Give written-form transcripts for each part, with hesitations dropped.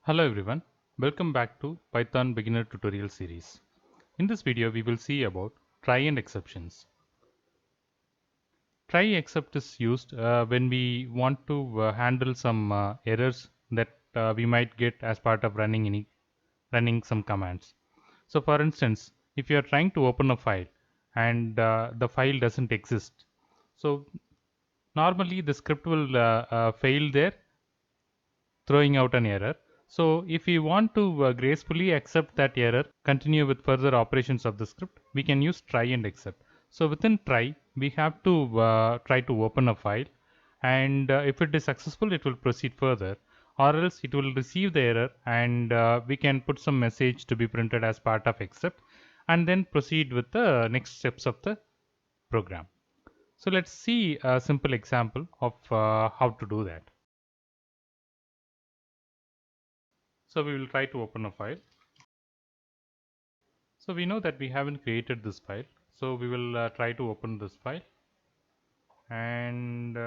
Hello everyone, welcome back to Python beginner tutorial series. In this video we will see about try and exceptions. Try except is used when we want to handle some errors that we might get as part of running some commands. So for instance, if you are trying to open a file and the file doesn't exist, so normally the script will fail there, throwing out an error. So if we want to gracefully accept that error, continue with further operations of the script, we can use try and except. So within try, we have to try to open a file, and if it is successful, it will proceed further, or else it will receive the error, and we can put some message to be printed as part of except, and then proceed with the next steps of the program. So let's see a simple example of how to do that. So we will try to open a file. So we know that we haven't created this file. So we will try to open this file, and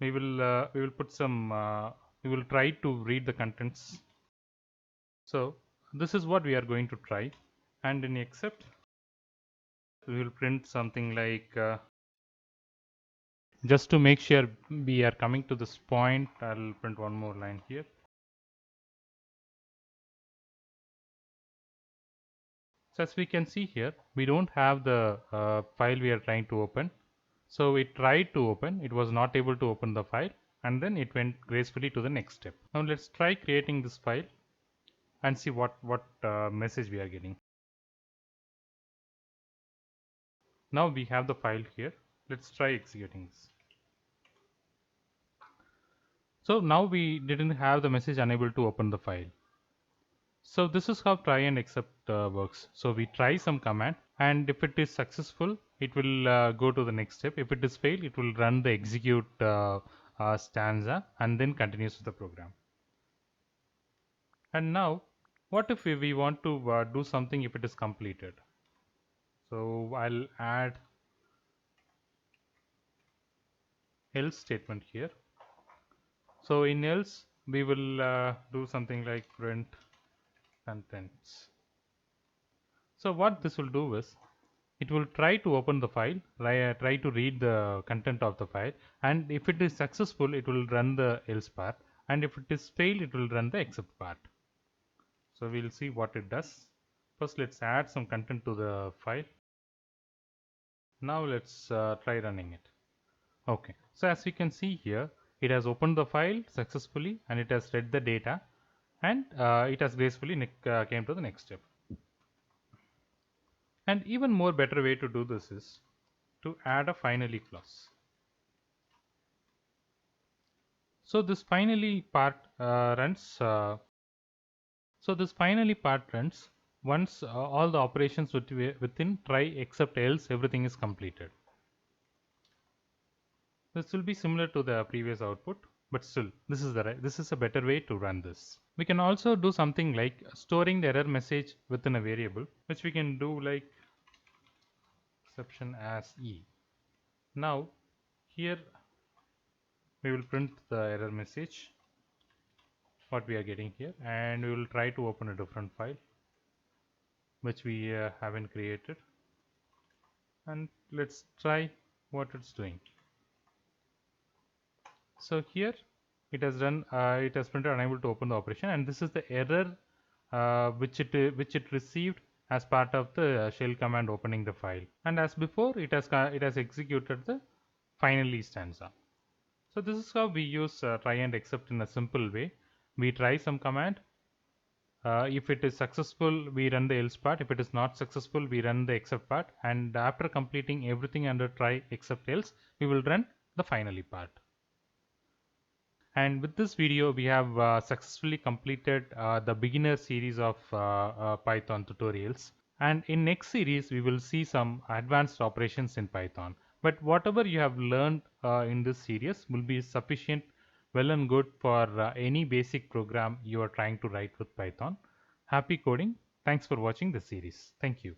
we will put some we will try to read the contents. So this is what we are going to try, and in except we will print something like just to make sure we are coming to this point. I'll print one more line here. So as we can see here, we don't have the file we are trying to open. So it tried to open, it was not able to open the file, and then it went gracefully to the next step. Now let's try creating this file and see what message we are getting. Now we have the file here. Let's try executing this. So now we didn't have the message unable to open the file. So this is how try and except works. So we try some command, and if it is successful, it will go to the next step. If it is failed, it will run the execute stanza and then continues with the program. And now, what if we want to do something if it is completed? So I'll add else statement here. So in else, we will do something like print contents. So what this will do is, it will try to open the file, try to read the content of the file, and if it is successful, it will run the else part, and if it is failed, it will run the except part. So we'll see what it does. First, let's add some content to the file. Now let's try running it. Okay, so as we can see here, it has opened the file successfully, and it has read the data, and it has gracefully came to the next step. And even more better way to do this is to add a finally clause. So this finally part runs. So this finally part runs once all the operations within try except else everything is completed. This will be similar to the previous output, but still this is a better way to run this. We can also do something like storing the error message within a variable, which we can do like exception as e. Now here we will print the error message what we are getting here, and we will try to open a different file which we haven't created, and let's try what it's doing. So here it has done it has printed unable to open the operation, and this is the error which it received as part of the shell command opening the file, and as before it has executed the finally stanza. So this is how we use try and except in a simple way. We try some command. If it is successful, we run the else part. If it is not successful, we run the except part, and after completing everything under try except else, we will run the finally part. And with this video, we have successfully completed the beginner series of Python tutorials. And in next series, we will see some advanced operations in Python. But whatever you have learned in this series will be sufficient, well and good for any basic program you are trying to write with Python. Happy coding. Thanks for watching this series. Thank you.